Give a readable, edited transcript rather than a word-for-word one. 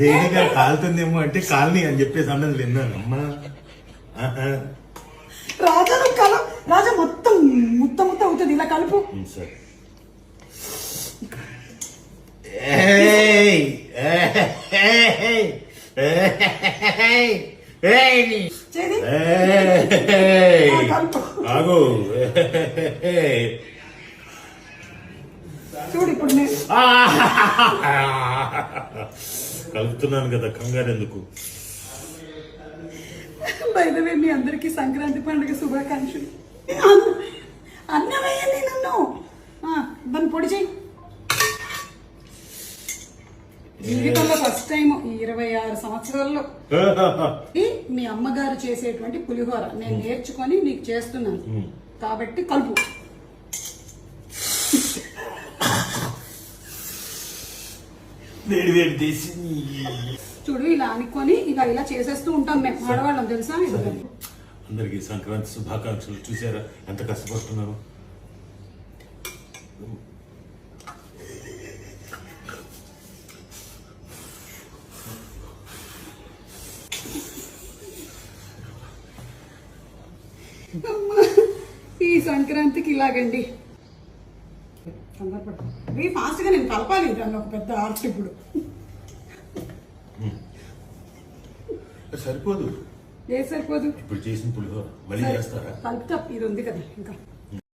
దేనిగా కాలుతుందేమో అంటే కాలనీ అని చెప్పేసి అన్నది విన్నాను అమ్మా. రాజా రాజా మొత్తం ముత్త ముత్త అవుతుంది ఇలా కలుపు. సరే ఆగు. చూడు ఇప్పుడు కలుపుతున్నాను కదా, కంగారు ఎందుకు. బయలువే మీ అందరికి సంక్రాంతి పండుగ శుభాకాంక్షలు. అన్నమయ్యండి నన్ను దాన్ని పొడి చేయి. జీవితంలో ఫస్ట్ టైం 26 సంవత్సరాల్లో మీ అమ్మగారు చేసేటువంటి పులిహోర నేను నేర్చుకొని నీకు చేస్తున్నాను కాబట్టి కలుపు. చూడు ఇలా అనుకొని ఇలా చేసేస్తూ ఉంటాం మేము ఆడవాళ్ళం తెలుసా. అందరికి సంక్రాంతి శుభాకాంక్షలు. చూసారా ఎంత కష్టపడుతున్నారు. ఈ సంక్రాంతికి ఇలాగండి ఫాస్ట్ గా నేను కలపాలి దాన్ని ఒక పెద్ద ఆర్ట్. ఇప్పుడు సరిపోదు. ఏ సరిపోదు? ఇప్పుడు చేసిన పులిహోర మళ్ళీ చేస్తారా? కలుపుతా, ఇది ఉంది కదా ఇంకా.